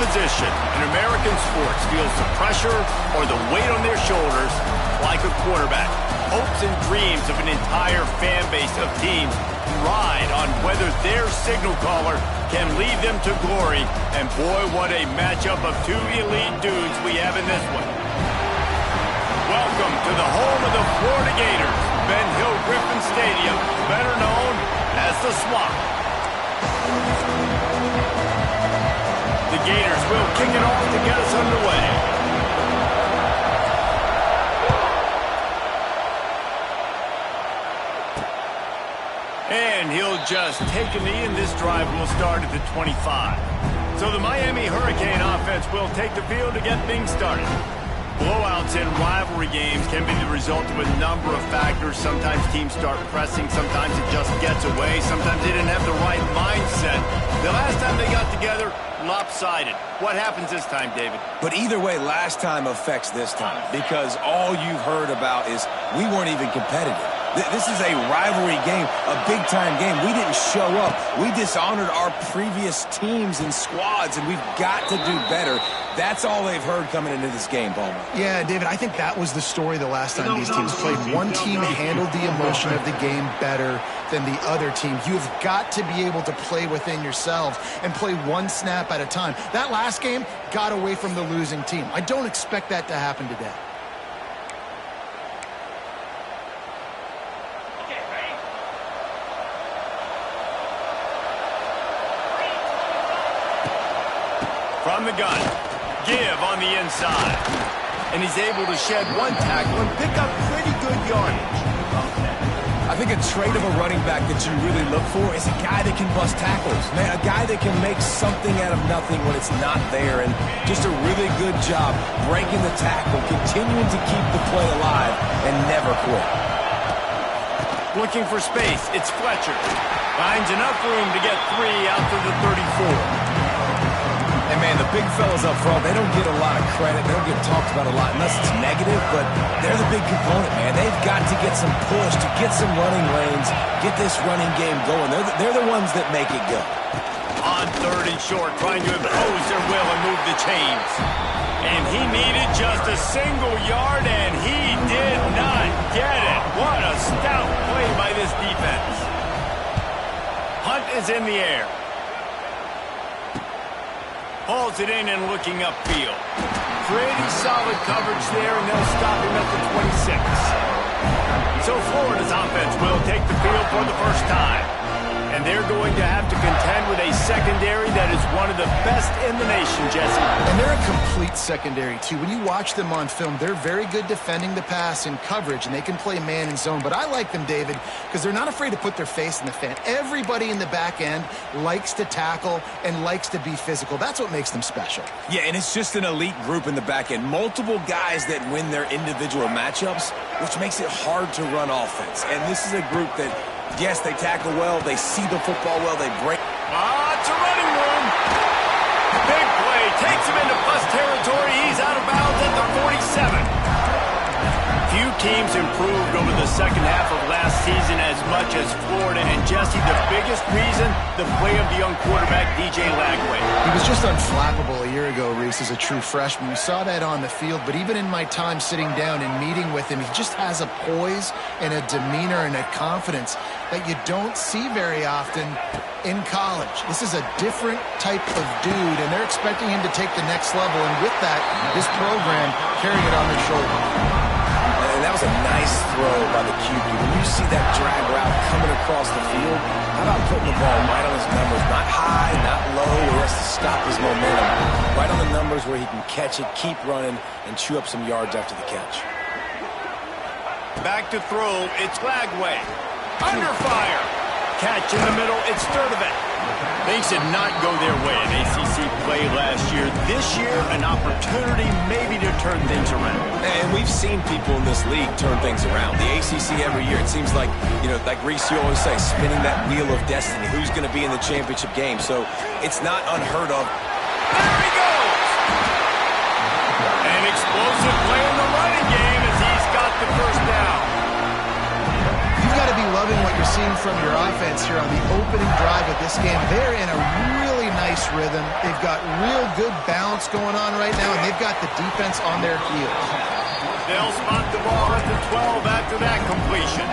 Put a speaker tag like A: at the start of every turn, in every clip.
A: position in American sports feels the pressure or the weight on their shoulders like a quarterback. Hopes and dreams of an entire fan base of teams ride on whether their signal caller can lead them to glory. And boy, what a matchup of two elite dudes we have in this one. Welcome to the home of the Florida Gators, Ben Hill Griffin Stadium, better known as the Swamp. The Gators will kick it off to get us underway. And he'll just take a knee, and this drive will start at the 25. So the Miami Hurricane offense will take the field to get things started. Blowouts in rivalry games can be the result of a number of factors. Sometimes teams start pressing. Sometimes it just gets away. Sometimes they didn't have the right mindset. The last time they got together, lopsided. What happens this time, David?
B: But either way, last time affects this time, because all you've heard about is we weren't even competitive. This is a rivalry game, a big-time game. We didn't show up. We dishonored our previous teams and squads, and we've got to do better. That's all they've heard coming into this game, Bowman.
C: Yeah, David, I think that was the story the last time these teams played. One team handled the emotion of the game better than the other team. You've got to be able to play within yourselves and play one snap at a time. That last game got away from the losing team. I don't expect that to happen today.
A: From the gun, give on the inside. And he's able to shed one tackle and pick up pretty good yardage.
B: I think a trait of a running back that you really look for is a guy that can bust tackles. Man, a guy that can make something out of nothing when it's not there. And just a really good job breaking the tackle, continuing to keep the play alive, and never quit.
A: Looking for space, it's Fletcher. Finds enough room to get 3 out to the 34.
B: And, man, the big fellas up front, they don't get a lot of credit. They don't get talked about a lot unless it's negative, but they're the big component, man. They've got to get some push, to get some running lanes, get this running game going. They're the ones that make it go.
A: On 3rd and short, trying to impose their will and move the chains. And he needed just a single yard, and he did not get it. What a stout play by this defense. Hunt is in the air. Hauls it in and looking upfield. Pretty solid coverage there, and they'll stop him at the 26. So Florida's offense will take the field for the first time. And they're going to have to contend with a secondary that is one of the best in the nation, Jesse.
C: And they're a complete secondary, too. When you watch them on film, they're very good defending the pass and coverage, and they can play man and zone. But I like them, David, because they're not afraid to put their face in the fan. Everybody in the back end likes to tackle and likes to be physical. That's what makes them special.
B: Yeah, and it's just an elite group in the back end. Multiple guys that win their individual matchups, which makes it hard to run offense. And this is a group that, yes, they tackle well, they see the football well, they break.
A: It's a running room. Big play, takes him into plus territory. He's out of bounds at the 47. Few teams improved over the second half of last season as much as Florida. And Jesse, the biggest reason, the play of the young quarterback, DJ Lagway.
C: He was just unflappable a year ago, Reese, as a true freshman. We saw that on the field, but even in my time sitting down and meeting with him, he just has a poise and a demeanor and a confidence that you don't see very often in college. This is a different type of dude, and they're expecting him to take the next level, and with that, this program carrying it on their shoulders.
B: And that was a nice throw by the QB. When you see that drag route coming across the field, how about putting the ball right on his numbers? Not high, not low, where he has to stop his momentum. Right on the numbers where he can catch it, keep running, and chew up some yards after the catch.
A: Back to throw, it's Lagway. Under fire. Catch in the middle, it's Sturdivant. Things did not go their way in ACC play last year. This year, an opportunity maybe to turn things around.
B: And we've seen people in this league turn things around. The ACC every year, it seems like, like Reese, you always say, spinning that wheel of destiny. Who's going to be in the championship game? So it's not unheard of.
A: There he goes! An explosive play in the running game as he's got the first down.
C: You've got to be loving what you're seeing from your offense here on the opening drive of this game, they're in a really nice rhythm. They've got real good balance going on right now, and they've got the defense on their heels.
A: They'll spot the ball at the 12 after that completion.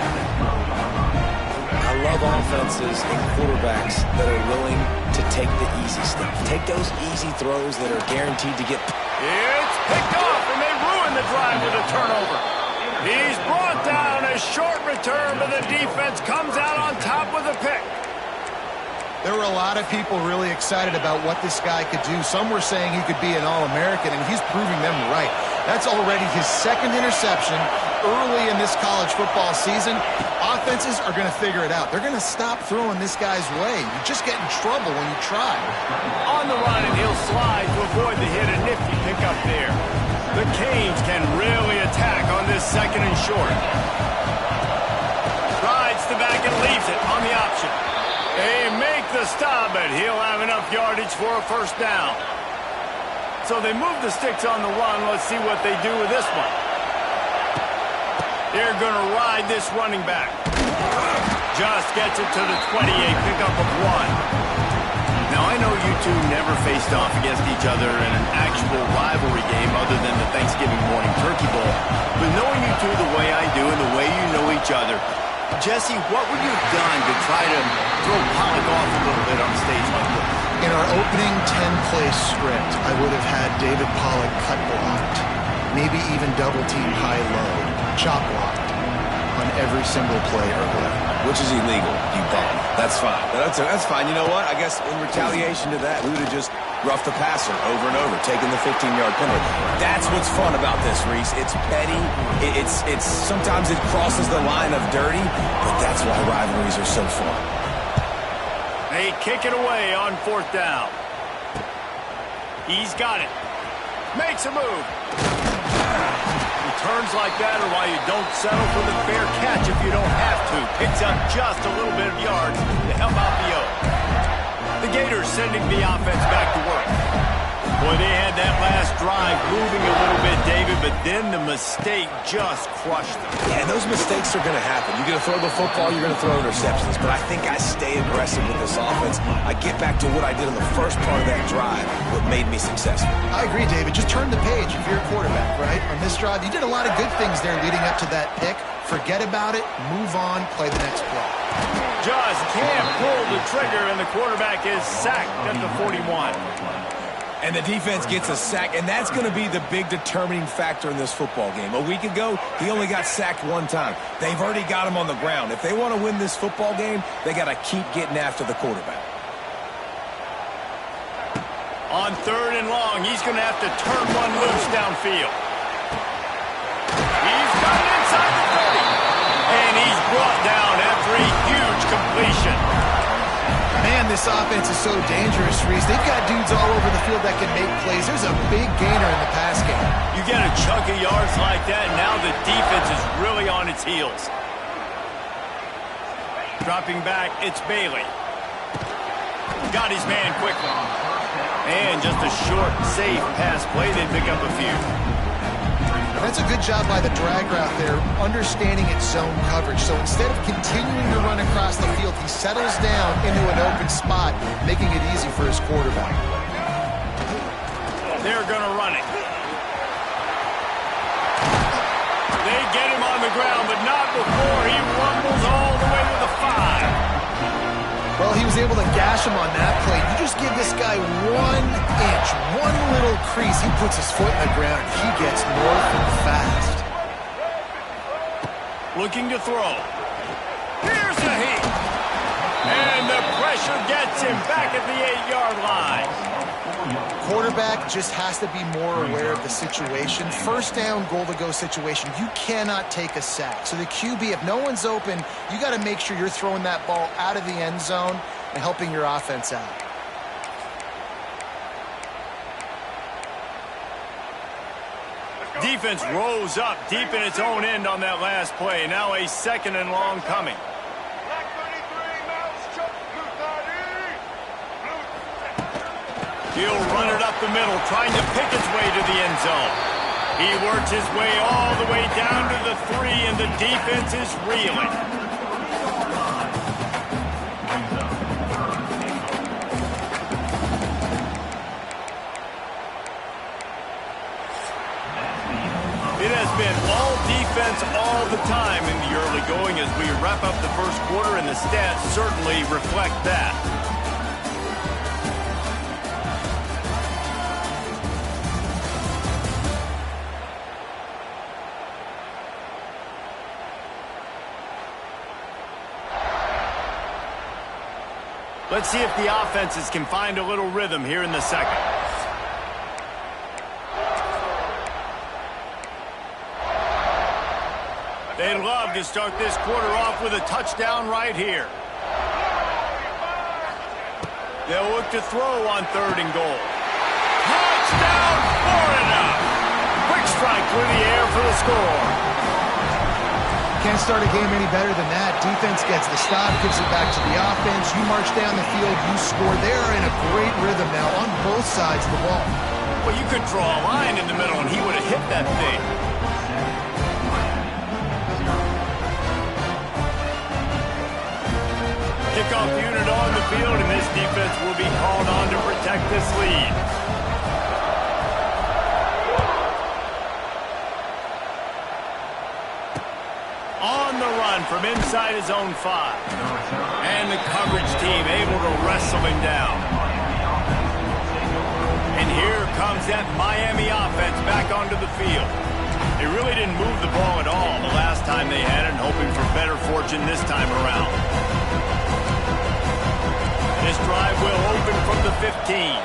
B: I love offenses and quarterbacks that are willing to take the easy stuff. Take those easy throws that are guaranteed to get...
A: It's picked off, and they ruin the drive with a turnover. He's brought down, a short return, but the defense comes out on top with a pick.
C: There were a lot of people really excited about what this guy could do. Some were saying he could be an All-American, and he's proving them right. That's already his second interception early in this college football season. Offenses are going to figure it out. They're going to stop throwing this guy's way. You just get in trouble when you try.
A: On the run, and he'll slide to avoid the hit. A nifty pickup there. The Canes can really attack on this second and short. Rides the back and leaves it on the option. They make the stop, but he'll have enough yardage for a first down. So they move the sticks on the run. Let's see what they do with this one. They're going to ride this running back. Just gets it to the 28, pickup of 1. Now, I know you two never faced off against each other in an actual rivalry game other than the Thanksgiving morning turkey bowl. But knowing you two the way I do and the way you know each other, Jesse, what would you have done to try to throw Pollock off a little bit on a stage like this?
C: In our opening 10-play script, I would have had David Pollock cut blocked, maybe even double-team high-low, chop blocked on every single play early.
B: Which is illegal, you bum. That's fine. That's fine. You know what? I guess in retaliation to that, we would have just roughed the passer over and over, taking the 15-yard penalty. That's what's fun about this, Reese. It's petty. It's sometimes it crosses the line of dirty, but that's why rivalries are so fun.
A: They kick it away on 4th down. He's got it. Makes a move. Returns like that are why you don't settle for the fair catch if you don't have to. Picks up just a little bit of yards to help out the O. The Gators sending the offense back to work. Boy, they had that last drive moving a little bit, David, but then the mistake just crushed them.
B: Yeah, those mistakes are going to happen. You're going to throw the football, you're going to throw interceptions. But I think I stay aggressive with this offense. I get back to what I did in the first part of that drive, what made me successful.
C: I agree, David. Just turn the page if you're a quarterback, right? On this drive, you did a lot of good things there leading up to that pick. Forget about it, move on, play the next play.
A: Just can't pull the trigger, and the quarterback is sacked at the 41.
B: And the defense gets a sack, and that's going to be the big determining factor in this football game. A week ago, he only got sacked one time. They've already got him on the ground. If they want to win this football game, they got to keep getting after the quarterback.
A: On 3rd and long, he's going to have to turn one loose downfield. He's got it inside the 30. And he's brought down after a huge completion.
C: Man, this offense is so dangerous, Reese. They've got dudes all over the field that can make plays. There's a big gainer in the pass game.
A: You get a chunk of yards like that, and now the defense is really on its heels. Dropping back, it's Bailey. Got his man quickly. And just a short, safe pass play. They pick up a few.
C: That's a good job by the drag route there, understanding its zone coverage. So instead of continuing to run across the field, he settles down into an open spot, making it easy for his quarterback.
A: They're going to run it. They get him on the ground, but not before he rumbles all the way to the 5.
C: Well, he was able to gash him on that play. You just give this guy 1 inch, one little crease. He puts his foot in the ground, and he gets north and fast.
A: Looking to throw. Here's the heat. And the pressure gets him back at the 8-yard line.
C: Quarterback just has to be more aware of the situation. 1st down, goal-to-go situation. You cannot take a sack. So the QB, if no one's open, you got to make sure you're throwing that ball out of the end zone and helping your offense out.
A: Defense rose up deep in its own end on that last play. Now a 2nd and long coming. He'll run it up the middle, trying to pick its way to the end zone. He works his way all the way down to the 3, and the defense is reeling. all the time in the early going as we wrap up the first quarter, and the stats certainly reflect that. Let's see if the offenses can find a little rhythm here in the second. They'd love to start this quarter off with a touchdown right here. They'll look to throw on 3rd and goal. Touchdown, Florida! Quick strike through the air for the score.
C: Can't start a game any better than that. Defense gets the stop, gives it back to the offense. You march down the field, you score. They're in a great rhythm now on both sides of the ball.
A: Well, you could draw a line in the middle, and he would have hit that thing. Kickoff unit on the field, and this defense will be called on to protect this lead. On the run from inside his own 5. And the coverage team able to wrestle him down. And here comes that Miami offense back onto the field. They really didn't move the ball at all the last time they had it, and hoping for better fortune this time around. This drive will open from the 15.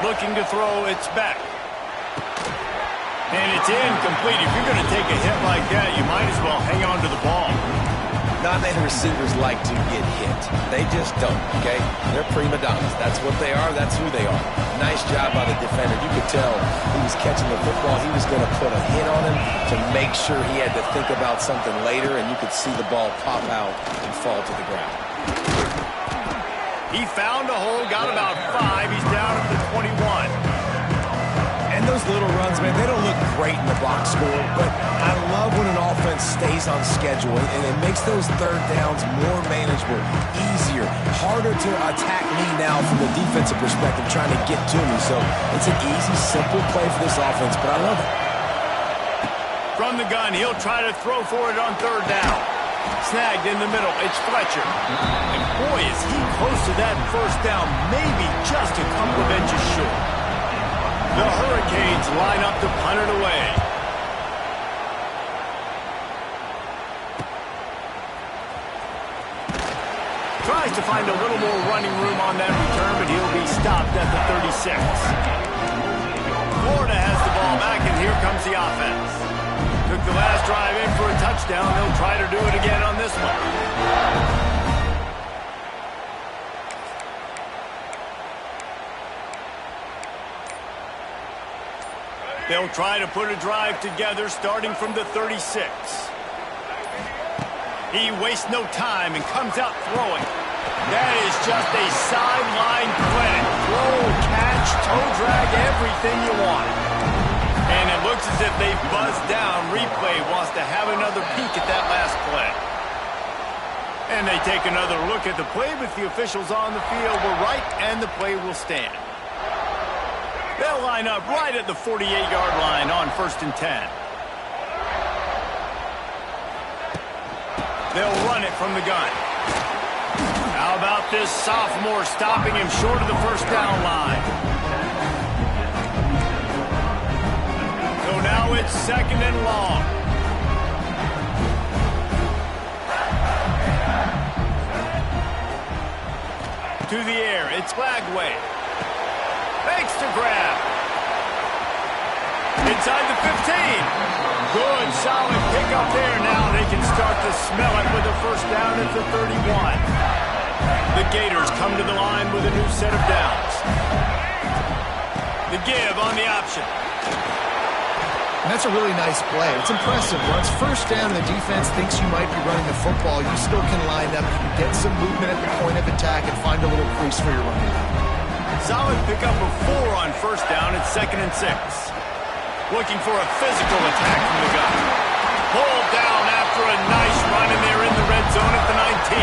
A: Looking to throw, it's back. And it's incomplete. If you're going to take a hit like that, you might as well hang on to the ball.
B: Not many receivers like to get hit. They just don't, okay? They're prima donnas. That's what they are. That's who they are. Nice job by the defender. You could tell he was catching the football. He was going to put a hit on him to make sure he had to think about something later, and you could see the ball pop out and fall to the ground.
A: He found a hole, got about 5. He's down at the 21.
B: And those little runs, man, they don't look great in the box score, but I love when an offense stays on schedule, and it makes those 3rd downs more manageable, easier, harder to attack me now from the defensive perspective, trying to get to me. So it's an easy, simple play for this offense, but I love it.
A: From the gun, he'll try to throw for it on 3rd down. Snagged in the middle, it's Fletcher. And boy, is he close to that 1st down, maybe just a couple of inches short. The Hurricanes line up to punt it away. Tries to find a little more running room on that return, but he'll be stopped at the 36. Florida has the ball back, and here comes the offense. Took the last drive in for a touchdown. They'll try to do it again on this one. They'll try to put a drive together starting from the 36. He wastes no time and comes out throwing. That is just a sideline clinic. Throw, catch, toe drag, everything you want. And it looks as if they've buzzed down. Replay wants to have another peek at that last play. And they take another look at the play, but the officials on the field were right, and the play will stand. They'll line up right at the 48-yard line on 1st and 10. They'll run it from the gun. How about this sophomore stopping him short of the 1st down line? So now it's 2nd and long. To the air, it's Flagway. Fakes to grab. Inside the 15. Good, solid pick up there. Now they can start to smell it with a 1st down at the 31. The Gators come to the line with a new set of downs. The give on the option.
C: And that's a really nice play. It's impressive. Once 1st down and the defense thinks you might be running the football, you still can line up, you can get some movement at the point of attack and find a little crease for your running back.
A: Solid pickup of 4 on 1st down at 2nd and 6. Looking for a physical attack from the gun. Pulled down after a nice run, and they're in the red zone at the 19.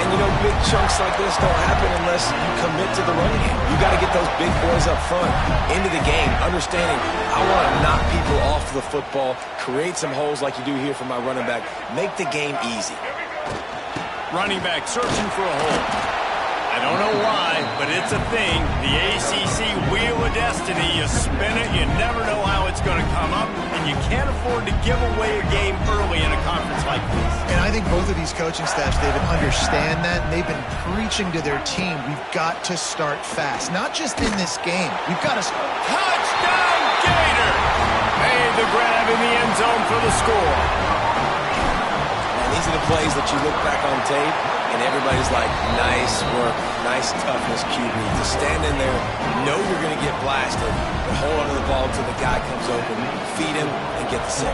B: And, you know, big chunks like this don't happen unless you commit to the running game. You got to get those big boys up front into the game, understanding I want to knock people off the football, create some holes like you do here for my running back, make the game easy.
A: Running back searching for a hole. I don't know why, but it's a thing. The ACC Wheel of Destiny. You spin it, you never know how it's going to come up, and you can't afford to give away a game early in a conference like this.
C: And I think both of these coaching staffs, David, understand that, and they've been preaching to their team, we've got to start fast. Not just in this game. We've got to start.
A: Touchdown, Gator! Made the grab in the end zone for the score.
B: And these are the plays that you look back on tape, and everybody's like, nice work, nice toughness, QB. To stand in there, know you're going to get blasted, and hold onto the ball until the guy comes open, feed him, and get the 6.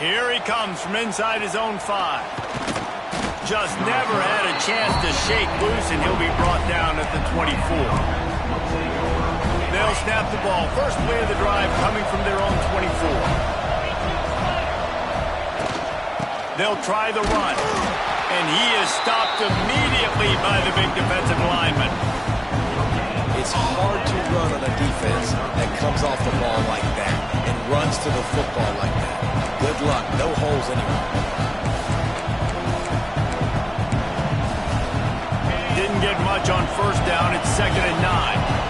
A: Here he comes from inside his own 5. Just never had a chance to shake loose, and he'll be brought down at the 24. They'll snap the ball. First play of the drive coming from their own 24. They'll try the run, and he is stopped immediately by the big defensive lineman.
B: It's hard to run on a defense that comes off the ball like that and runs to the football like that. Good luck. No holes anywhere.
A: Didn't get much on first down. It's 2nd and 9.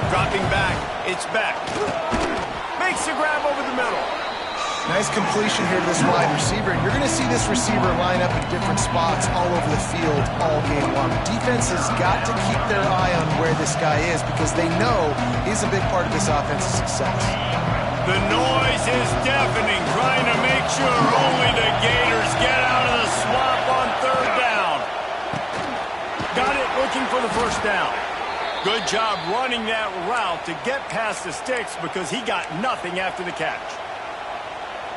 A: Dropping back. It's back. Makes the grab over the middle.
C: Nice completion here to this wide receiver. And you're going to see this receiver line up in different spots all over the field all game long. Defense has got to keep their eye on where this guy is because they know he's a big part of this offense's success.
A: The noise is deafening, trying to make sure only the Gators get out of the swamp on 3rd down. Got it, looking for the first down. Good job running that route to get past the sticks because he got nothing after the catch.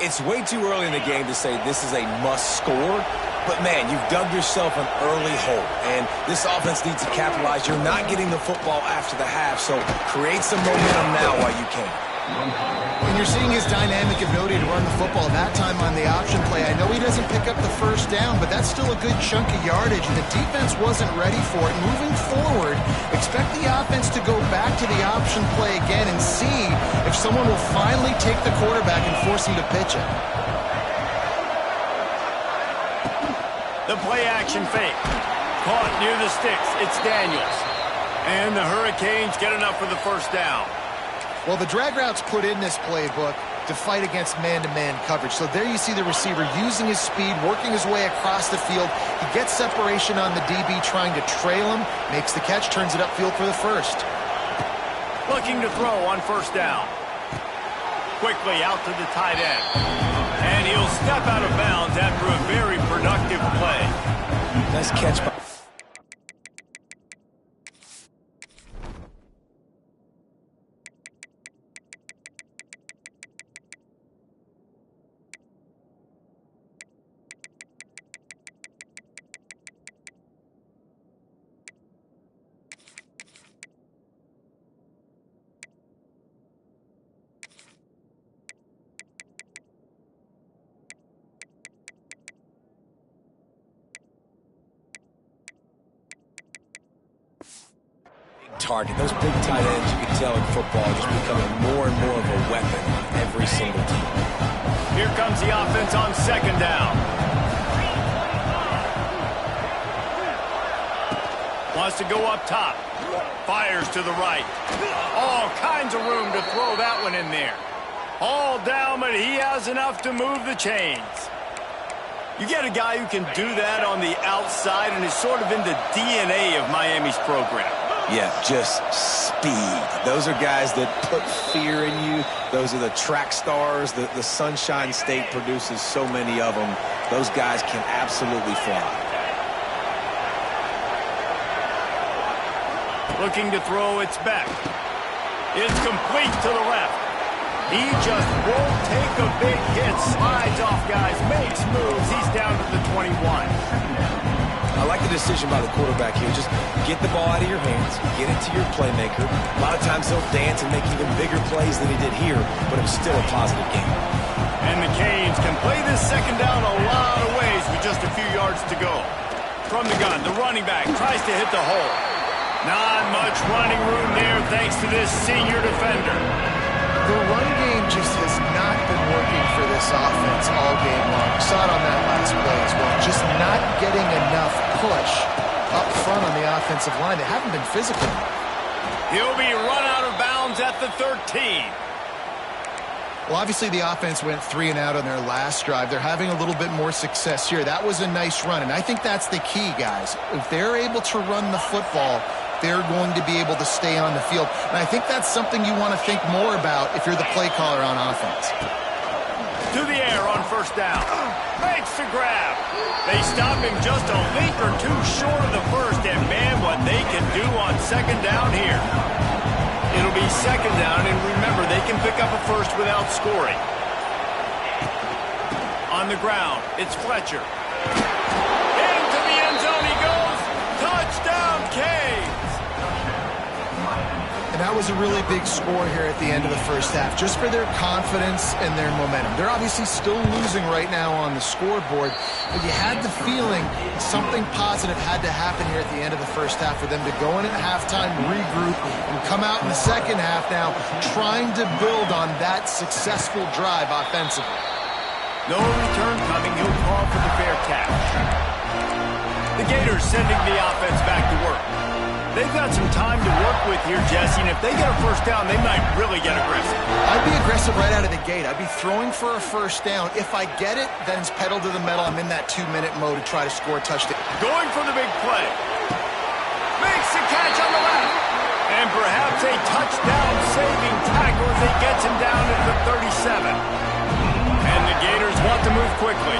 B: It's way too early in the game to say this is a must score, but man, you've dug yourself an early hole, and this offense needs to capitalize. You're not getting the football after the half, so create some momentum now while you can.
C: And you're seeing his dynamic ability to run the football that time on the option play. I know he doesn't pick up the first down, but that's still a good chunk of yardage, and the defense wasn't ready for it. Moving forward, expect the offense to go back to the option play again and see if someone will finally take the quarterback and force him to pitch it.
A: The play action fake. Caught near the sticks. It's Daniels. And the Hurricanes get enough for the first down.
C: Well, the drag route's put in this playbook to fight against man-to-man coverage. So there you see the receiver using his speed, working his way across the field. He gets separation on the DB trying to trail him, makes the catch, turns it upfield for the first.
A: Looking to throw on first down. Quickly out to the tight end. And he'll step out of bounds after a very productive play.
B: Nice catch by... target. Those big tight ends, you can tell in football, just becoming more and more of a weapon on every single team.
A: Here comes the offense on 2nd down. Wants to go up top. Fires to the right. All kinds of room to throw that one in there. All down, but he has enough to move the chains. You get a guy who can do that on the outside and is sort of in the DNA of Miami's program.
B: Yeah, just speed. Those are guys that put fear in you. Those are the track stars. The Sunshine State produces so many of them. Those guys can absolutely fly.
A: Looking to throw, it's back. It's complete to the left. He just won't take a big hit. Slides off guys, makes moves. He's down to the 21.
B: I like the decision by the quarterback here. Just get the ball out of your hands, get it to your playmaker. A lot of times he'll dance and make even bigger plays than he did here, but it was still a positive game.
A: And the Canes can play this second down a lot of ways with just a few yards to go. From the gun, the running back tries to hit the hole. Not much running room there thanks to this senior defender.
C: The run game just has not been working for this offense all game long. We saw it on that last play as well. Just not getting enough push up front on the offensive line. They haven't been physical.
A: He'll be run out of bounds at the 13.
C: Well, obviously the offense went 3 and out on their last drive. They're having a little bit more success here. That was a nice run, and I think that's the key, guys. If they're able to run the football, they're going to be able to stay on the field. And I think that's something you want to think more about if you're the play caller on offense.
A: To the air on first down. Makes the grab. They stop him just a leap or two short of the first, and man, what they can do on second down here. It'll be second down, and remember, they can pick up a first without scoring. On the ground, it's Fletcher. Into the end zone he goes. Touchdown, Canes.
C: And that was a really big score here at the end of the first half, just for their confidence and their momentum. They're obviously still losing right now on the scoreboard, but you had the feeling something positive had to happen here at the end of the first half for them to go in at halftime, regroup, and come out in the second half now trying to build on that successful drive offensively.
A: No return coming. He'll call for the fair catch. The Gators sending the offense back to work. They've got some time to work with here, Jesse, and if they get a first down, they might really get aggressive.
C: I'd be aggressive right out of the gate. I'd be throwing for a first down. If I get it, then it's pedal to the metal. I'm in that 2-minute mode to try to score a touchdown.
A: Going for the big play. Makes the catch on the left. And perhaps a touchdown-saving tackle as he gets him down at the 37. And the Gators want to move quickly.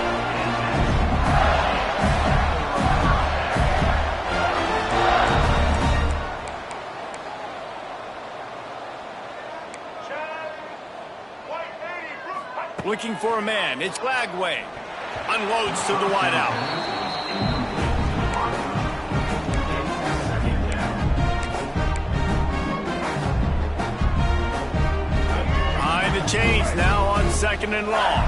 A: Looking for a man. It's Lagway. Unloads to the wideout. Behind the chains now on second and long.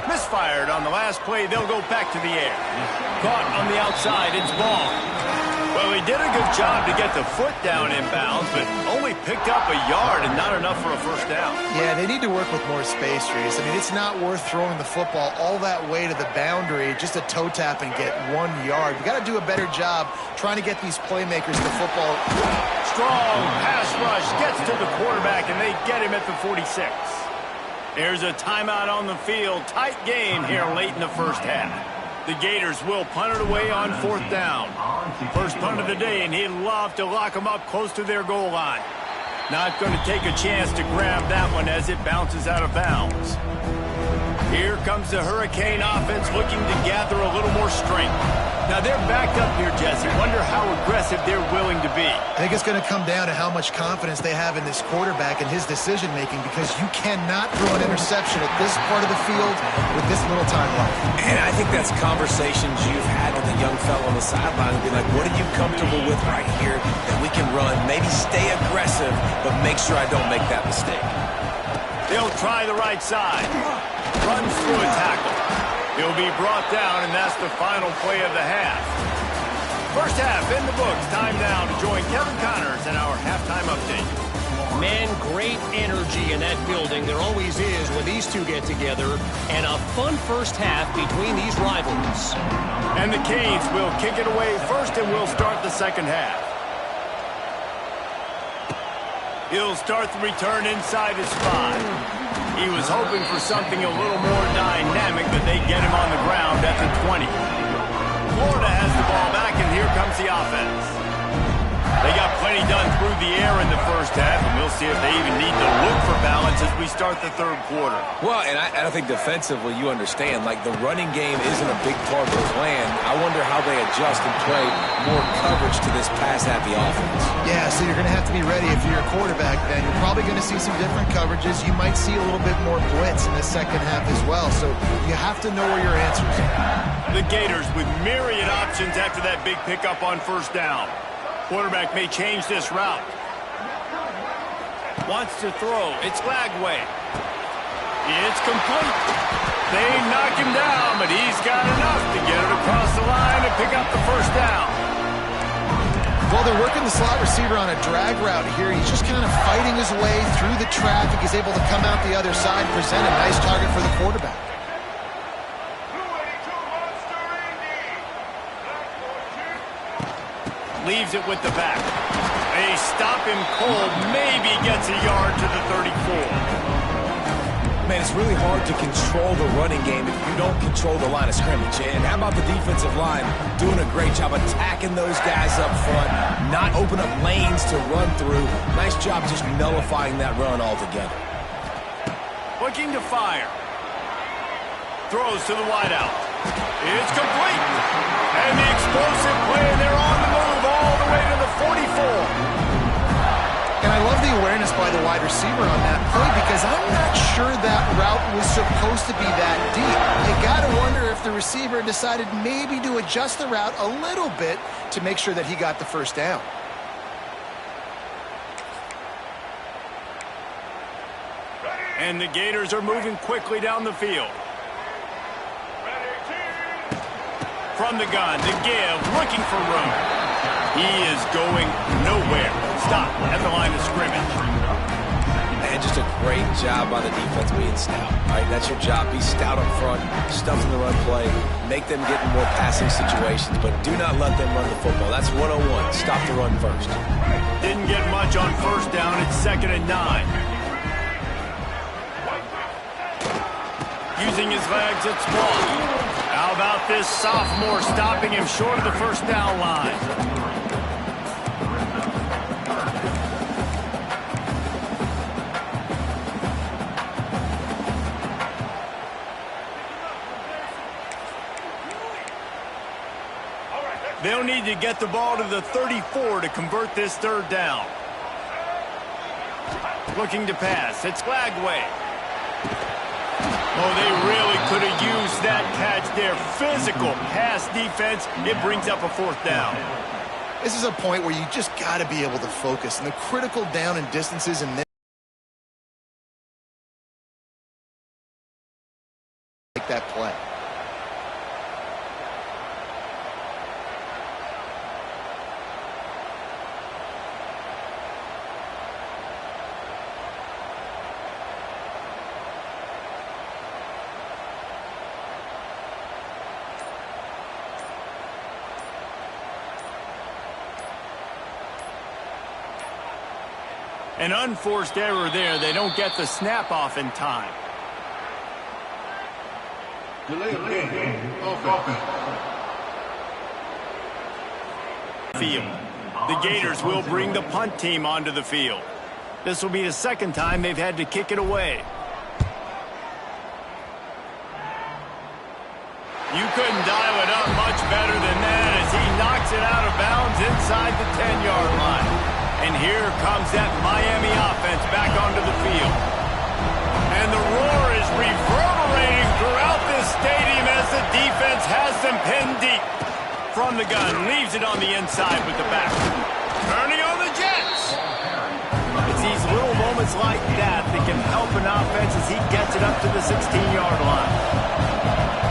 A: Misfired on the last play. They'll go back to the air. Caught on the outside. It's ball. Well, he did a good job to get the foot down in bounds, but only picked up a yard and not enough for a first down.
C: Yeah, they need to work with more space, Reese. I mean, it's not worth throwing the football all that way to the boundary, just a toe tap and get 1 yard. You got to do a better job trying to get these playmakers the football.
A: Strong pass rush gets to the quarterback, and they get him at the 46. There's a timeout on the field. Tight game here late in the first half. The Gators will punt it away on fourth down. First punt of the day, and he'd love to lock them up close to their goal line. Not going to take a chance to grab that one as it bounces out of bounds. Here comes the Hurricane offense looking to gather a little more strength. Now they're backed up here, Jesse. Wonder how aggressive they're willing to be.
C: I think it's going to come down to how much confidence they have in this quarterback and his decision-making, because you cannot throw an interception at this part of the field with this little time left.
B: And I think that's conversations you've had with a young fellow on the sideline and be like, what are you comfortable with right here that we can run? Maybe stay aggressive, but make sure I don't make that mistake.
A: They'll try the right side. Runs through a tackle. He'll be brought down, and that's the final play of the half. First half in the books. Time now to join Kevin Connors in our halftime update.
D: Man, great energy in that building. There always is when these two get together. And a fun first half between these rivals.
A: And the Canes will kick it away first, and we'll start the second half. He'll start the return inside his spot. He was hoping for something a little more dynamic, but they get him on the ground at the 20. Florida has the ball back, and here comes the offense. They got plenty done through the air in the first half, and we'll see if they even need to look for balance as we start the third quarter.
B: Well, and I think defensively, you understand, like the running game isn't a big part of their plan. I wonder how they adjust and play more coverage to this pass-happy offense.
C: Yeah, so you're going to have to be ready if you're a quarterback then. You're probably going to see some different coverages. You might see a little bit more blitz in the second half as well, so you have to know where your answers are.
A: The Gators with myriad options after that big pickup on first down. Quarterback may change this route. Wants to throw. It's Lagway. It's complete. They knock him down, but he's got enough to get it across the line and pick up the first down.
C: Well, they're working the slot receiver on a drag route here. He's just kind of fighting his way through the traffic. He's able to come out the other side, present a nice target for the quarterback.
A: Leaves it with the back. They stop him cold. Maybe gets a yard to the 34.
B: Man, it's really hard to control the running game if you don't control the line of scrimmage. And how about the defensive line doing a great job attacking those guys up front, not open up lanes to run through. Nice job just nullifying that run altogether.
A: Looking to fire. Throws to the wideout. It's complete. And the explosive play, and they're on the move all the way to the 44.
C: And I love the awareness by the wide receiver on that play because I'm not sure that route was supposed to be that deep. You got to wonder if the receiver decided maybe to adjust the route a little bit to make sure that he got the first down.
A: And the Gators are moving quickly down the field. From the gun to give, looking for room. He is going nowhere. Stop at the line of scrimmage.
B: And just a great job by the defense being stout. All right, that's your job. Be stout up front, stuff in the run play, make them get in more passing situations, but do not let them run the football. That's 101. Stop the run first.
A: Didn't get much on first down. It's 2nd and 9. Using his legs, it's blocked. How about this sophomore stopping him short of the first down line? They'll need to get the ball to the 34 to convert this third down. Looking to pass. It's Lagway. Oh, they really could have used that catch there. Physical pass defense. It brings up a 4th down.
C: This is a point where you just got to be able to focus. And the critical down and distances in this like that play.
A: An unforced error there. They don't get the snap off in time. Field. The Gators will bring the punt team onto the field. This will be the 2nd time they've had to kick it away. You couldn't dial it up much better than that as he knocks it out of bounds inside the 10-yard line. And here comes that Miami offense back onto the field. And the roar is reverberating throughout this stadium as the defense has them pinned deep. From the gun, leaves it on the inside with the back. Turning on the Jets. It's these little moments like that that can help an offense as he gets it up to the 16-yard line.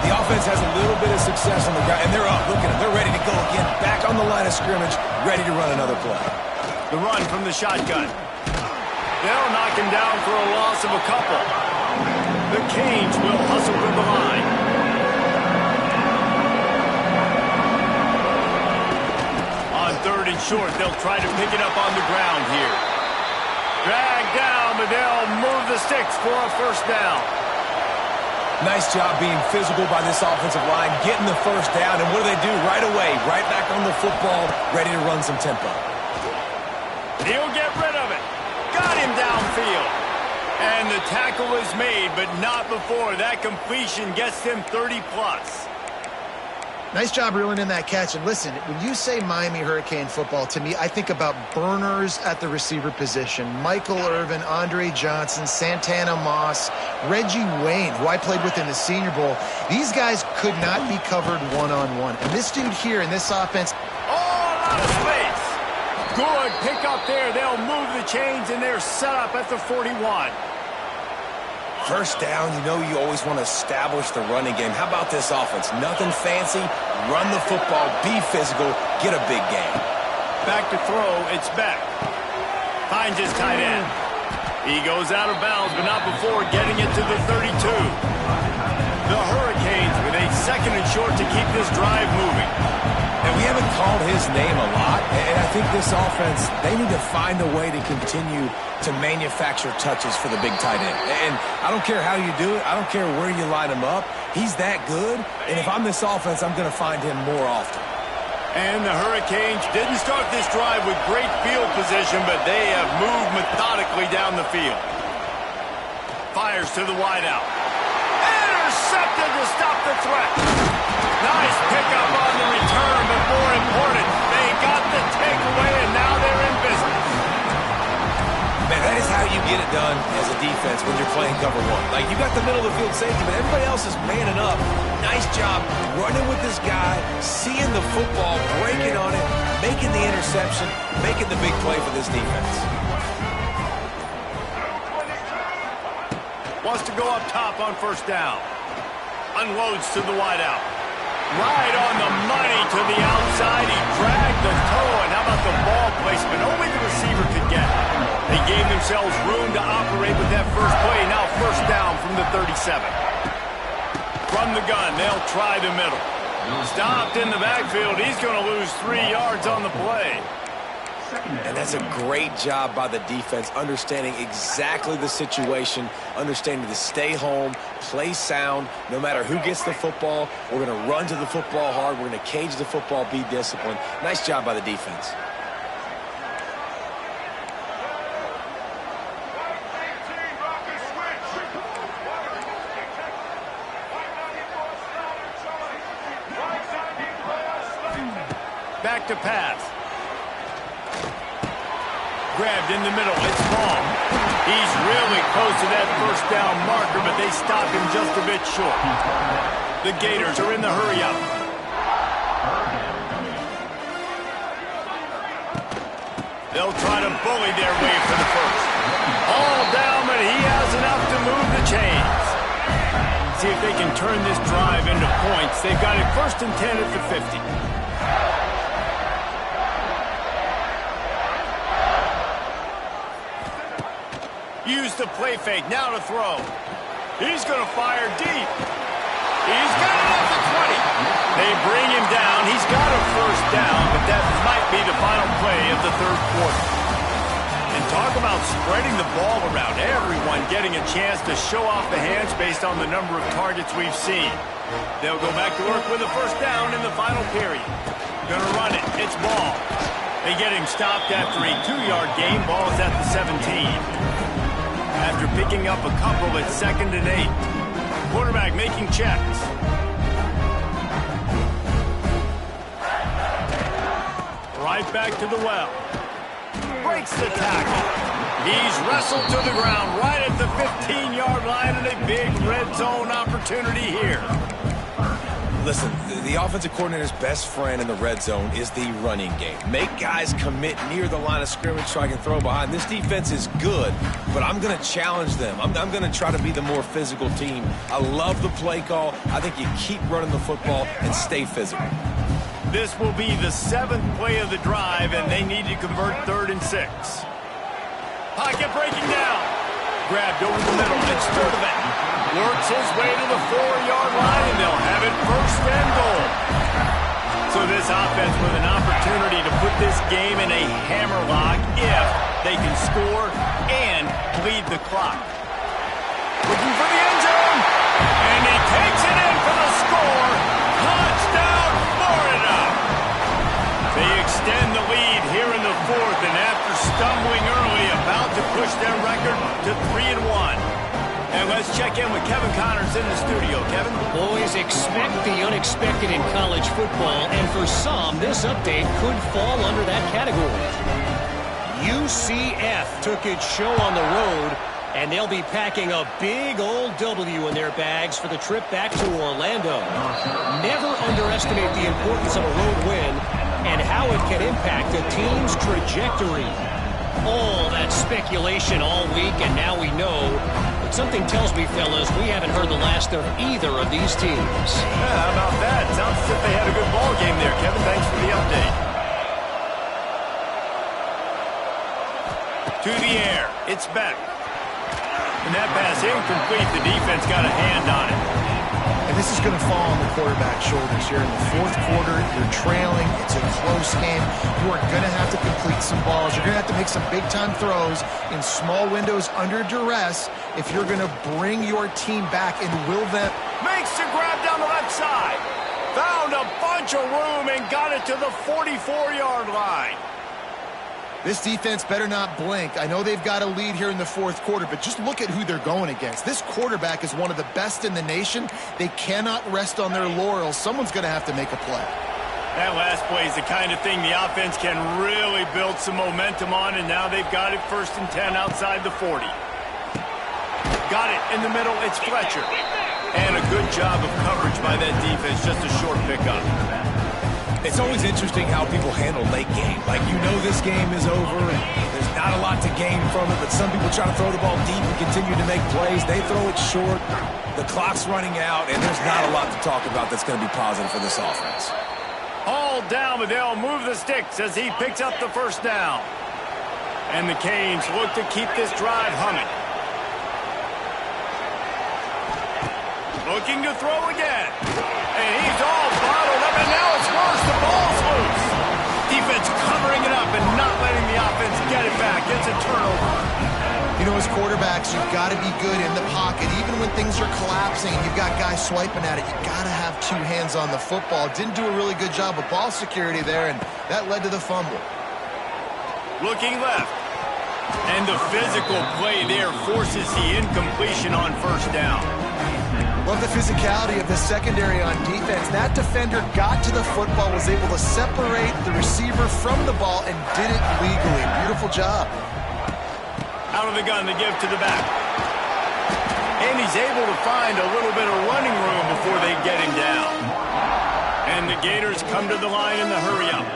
B: The offense has a little bit of success on the ground, and they're up. Look at them. They're ready to go again. Back on the line of scrimmage, ready to run another play.
A: The run from the shotgun. They'll knock him down for a loss of a couple. The Canes will hustle to the line. On 3rd and short, they'll try to pick it up on the ground here. Dragged down, but they'll move the sticks for a first down.
B: Nice job being physical by this offensive line, getting the first down, and what do? Right away, right back on the football, ready to run some tempo.
A: field. And the tackle is made, but not before that completion gets them 30-plus.
C: Nice job reeling in that catch. And listen, when you say Miami Hurricane football, to me, I think about burners at the receiver position. Michael Irvin, Andre Johnson, Santana Moss, Reggie Wayne, who I played with in the Senior Bowl. These guys could not be covered one-on-one. And this dude here in this offense.
A: Oh, a lot of space. Good pick up there. They'll move the chains, and they're set up at the 41.
B: First down, you know you always want to establish the running game. How about this offense? Nothing fancy. Run the football, be physical, get a big gain.
A: Back to throw, it's Beck. Finds his tight end. He goes out of bounds, but not before getting it to the 32. The Hurricanes with a second and short to keep this drive moving.
B: And we haven't called his name a lot, and I think this offense, they need to find a way to continue to manufacture touches for the big tight end. And I don't care how you do it. I don't care where you line him up. He's that good, and if I'm this offense, I'm going to find him more often.
A: And the Hurricanes didn't start this drive with great field position, but they have moved methodically down the field. Fires to the wideout. Intercepted to stop the threat. Nice pickup on the return, but more important, they got the takeaway, and now they're in business.
B: Man, that is how you get it done as a defense when you're playing cover one. Like, you got the middle of the field safety, but everybody else is manning up. Nice job running with this guy, seeing the football, breaking on it, making the interception, making the big play for this defense.
A: Wants to go up top on first down. Unloads to the wideout. Right on the money to the outside. He dragged the toe, and how about the ball placement? Only the receiver could get. They gave themselves room to operate with that first play. Now first down from the 37. From the gun, they'll try the middle. Stopped in the backfield. He's going to lose 3 yards on the play.
B: And that's a great job by the defense, understanding exactly the situation, understanding to stay home, play sound. No matter who gets the football, we're going to run to the football hard. We're going to cage the football, be disciplined. Nice job by the defense.
A: Back to pass. Grabbed in the middle. It's Ball. He's really close to that first down marker, but they stop him just a bit short. The Gators are in the hurry-up. They'll try to bully their way for the first. All down, but he has enough to move the chains. See if they can turn this drive into points. They've got it 1st and 10 at the 50. Use the play fake, now to throw. He's going to fire deep. He's got it at the 20. They bring him down. He's got a first down, but that might be the final play of the third quarter. And talk about spreading the ball around. Everyone getting a chance to show off the hands based on the number of targets we've seen. They'll go back to work with a first down in the final period. Going to run it. It's Ball. They get him stopped after a 2-yard gain. Ball is at the 17. After picking up a couple at 2nd and 8. Quarterback making checks. Right back to the well. Breaks the tackle. He's wrestled to the ground right at the 15-yard line, and a big red zone opportunity here.
B: Listen, the offensive coordinator's best friend in the red zone is the running game. Make guys commit near the line of scrimmage so I can throw behind. This defense is good, but I'm going to challenge them. I'm going to try to be the more physical team. I love the play call. I think you keep running the football and stay physical.
A: This will be the 7th play of the drive, and they need to convert 3rd and 6. Pocket breaking down. Grabbed over the middle. It's Sturdivant. Works his way to the 4-yard line, and they'll have it 1st and goal. So this offense with an opportunity to put this game in a hammerlock if they can score and bleed the clock. Looking for the end zone, and he takes it in for the score. Touchdown, Florida! They extend the lead here in the 4th, and after stumbling early, about to push their record Let's check in with Kevin Connors in the studio. Kevin?
D: Boys, expect the unexpected in college football, and for some, this update could fall under that category. UCF took its show on the road, and they'll be packing a big old W in their bags for the trip back to Orlando. Never underestimate the importance of a road win and how it can impact a team's trajectory. All that speculation all week, and now we know. But something tells me, fellas, we haven't heard the last of either of these teams.
A: Yeah, how about that? Sounds as if they had a good ball game there, Kevin. Thanks for the update. To the air. It's Beck. And that pass incomplete. The defense got a hand on it.
C: And this is going to fall on the quarterback's shoulders here in the fourth quarter. You're trailing. It's a close game. You are going to have to complete some balls. You're going to have to make some big-time throws in small windows under duress if you're going to bring your team back. And will them...
A: Makes the grab down the left side. Found a bunch of room and got it to the 44-yard line.
C: This defense better not blink. I know they've got a lead here in the fourth quarter, but just look at who they're going against. This quarterback is one of the best in the nation. They cannot rest on their laurels. Someone's going to have to make a play.
A: That last play is the kind of thing the offense can really build some momentum on, and now they've got it 1st and 10 outside the 40. Got it in the middle. It's Fletcher. And a good job of coverage by that defense. Just a short pickup.
B: It's always interesting how people handle late game. Like, you know this game is over, and there's not a lot to gain from it, but some people try to throw the ball deep and continue to make plays. They throw it short. The clock's running out, and there's not a lot to talk about that's going to be positive for this offense.
A: All down, but they'll move the sticks as he picks up the first down. And the Canes look to keep this drive humming. Looking to throw again. And he's all bottled up, and now it's worse. The ball's loose. Defense covering it up and not letting the offense get it back. It's a turnover.
C: You know, as quarterbacks, you've got to be good in the pocket. Even when things are collapsing and you've got guys swiping at it, you've got to have two hands on the football. Didn't do a really good job of ball security there, and that led to the fumble.
A: Looking left. And the physical play there forces the incompletion on first down.
C: Love the physicality of the secondary on defense. That defender got to the football, was able to separate the receiver from the ball, and did it legally. Beautiful job.
A: Out of the gun to give to the back. And he's able to find a little bit of running room before they get him down. And the Gators come to the line in the hurry-up.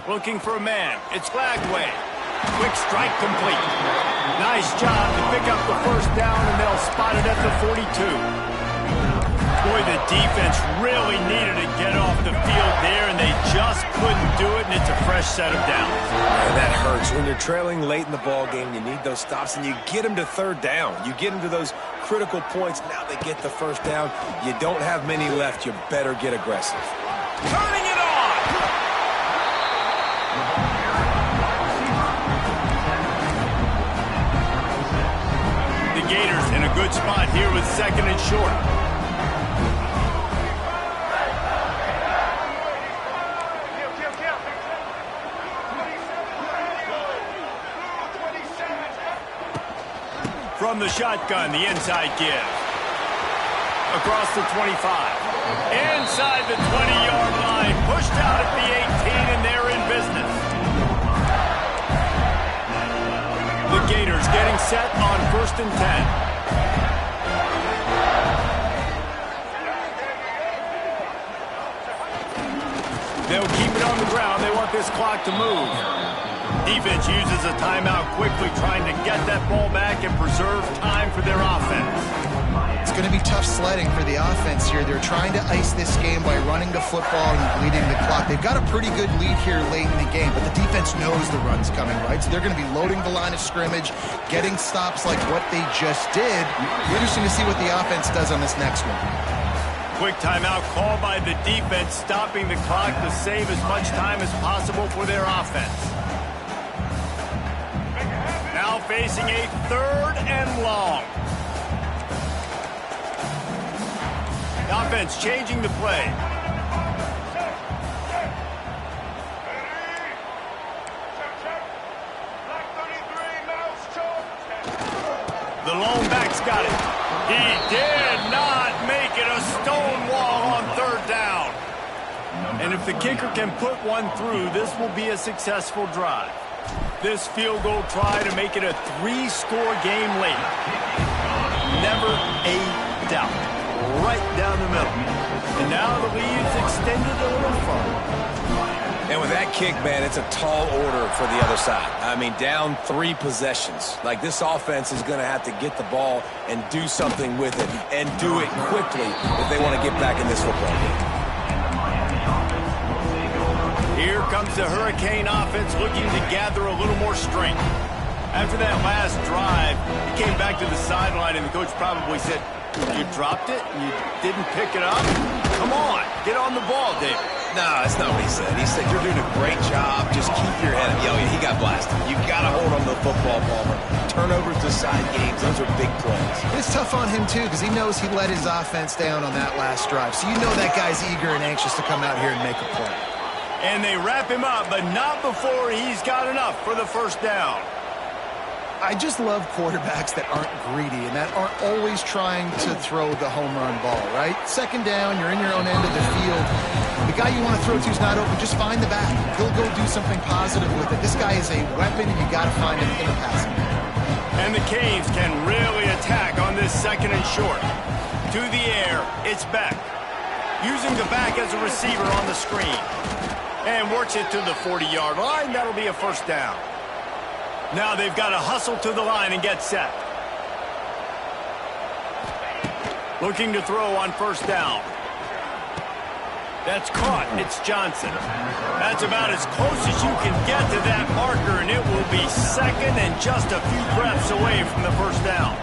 A: Looking for a man. It's Glagway. Quick strike complete. Nice job to pick up the first down, and they'll spot it at the 42. Boy, the defense really needed to get off the field there, and they just couldn't do it, and it's a fresh set of downs.
B: And that hurts. When you're trailing late in the ball game, you need those stops, and you get them to third down. You get them to those critical points. Now they get the first down. You don't have many left. You better get aggressive.
A: Turning it on! The Gators in a good spot here with 2nd and short. From the shotgun, the inside give. Across the 25. Inside the 20-yard line. Pushed out at the 18, and they're in business. The Gators getting set on 1st and 10. They'll keep it on the ground. They want this clock to move. Defense uses a timeout quickly, trying to get that ball back and preserve time for their offense.
C: It's going to be tough sledding for the offense here. They're trying to ice this game by running the football and bleeding the clock. They've got a pretty good lead here late in the game, but the defense knows the run's coming, right? So they're going to be loading the line of scrimmage, getting stops like what they just did. Interesting to see what the offense does on this next one.
A: Quick timeout called by the defense, stopping the clock to save as much time as possible for their offense. Now facing a 3rd and long. defense changing the play. The lone back's got it. He did not make it a stone wall on third down. And if the kicker can put one through, this will be a successful drive. This field goal try to make it a 3-score game late. Never a doubt. Right down the middle. And now the lead's extended a little further.
B: And with that kick, man, it's a tall order for the other side. I mean, down 3 possessions. Like, this offense is going to have to get the ball and do something with it, and do it quickly if they want to get back in this football game.
A: Here comes the Hurricane offense looking to gather a little more strength. After that last drive, he came back to the sideline, and the coach probably said, "You dropped it? You didn't pick it up? Come on, get on the ball, David."
B: No, that's not what he said. He said, "You're doing a great job. Just keep your head up." Yo, he got blasted. You got to hold on to the football, Palmer. Turnovers decide games. Those are big plays.
C: It's tough on him, too, because he knows he let his offense down on that last drive. So you know that guy's eager and anxious to come out here and make a play.
A: And they wrap him up, but not before he's got enough for the first down.
C: I just love quarterbacks that aren't greedy and that aren't always trying to throw the home run ball, right? Second down, you're in your own end of the field. The guy you want to throw to is not open. Just find the back. He'll go do something positive with it. This guy is a weapon, and you got to find him in the passing game.
A: And the Canes can really attack on this second and short. To the air, it's Beck. Using the back as a receiver on the screen. And works it to the 40-yard line. That'll be a first down. Now they've got to hustle to the line and get set. Looking to throw on first down. That's caught. It's Johnson. That's about as close as you can get to that marker, and it will be second and just a few breaths away from the first down.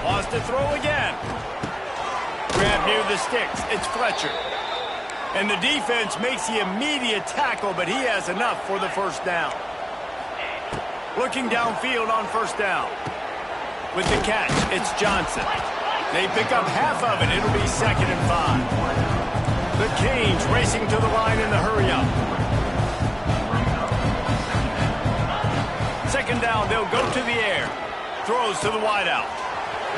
A: Lost to throw again. Grab near the sticks. It's Fletcher. And the defense makes the immediate tackle, but he has enough for the first down. Looking downfield on first down. With the catch, it's Johnson. They pick up half of it. It'll be second and 5. The Canes racing to the line in the hurry-up. Second down, they'll go to the air. Throws to the wideout.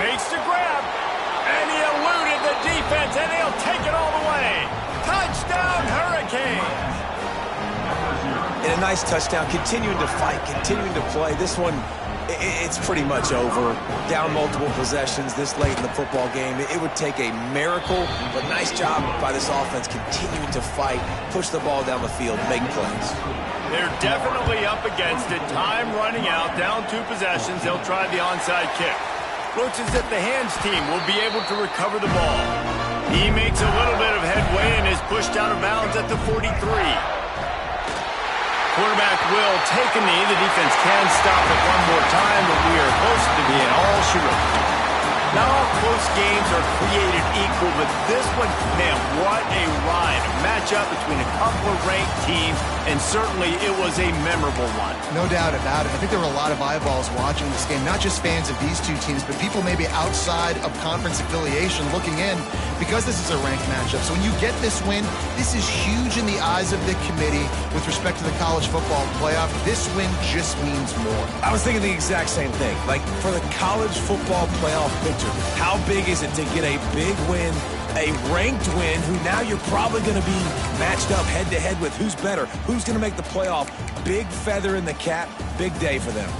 A: Makes the grab. And he eluded the defense, and he'll take it all the way. Touchdown, Hurricanes!
B: And a nice touchdown, continuing to fight, continuing to play. This one, it's pretty much over. Down multiple possessions this late in the football game. It would take a miracle, but nice job by this offense continuing to fight, push the ball down the field, make plays.
A: They're definitely up against it. Time running out, down 2 possessions. They'll try the onside kick. Looks as if the hands team will be able to recover the ball. He makes a little bit of headway and is pushed out of bounds at the 43. Quarterback will take a knee. The defense can stop it one more time, but we are close to being all she wrote. Not all close games are created equal, but this one, man, what a ride. A matchup between a couple of ranked teams, and certainly it was a memorable one.
C: No doubt about it. I think there were a lot of eyeballs watching this game, not just fans of these two teams, but people maybe outside of conference affiliation looking in, because this is a ranked matchup. So when you get this win, this is huge in the eyes of the committee with respect to the college football playoff. This win just means more.
B: I was thinking the exact same thing. Like, for the college football playoff picture, how big is it to get a big win, a ranked win, who now you're probably going to be matched up head-to-head with who's better, who's going to make the playoff. Big feather in the cap, big day for them.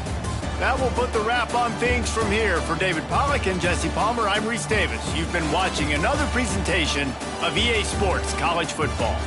A: That will put the wrap on things from here. For David Pollack and Jesse Palmer, I'm Reese Davis. You've been watching another presentation of EA Sports College Football.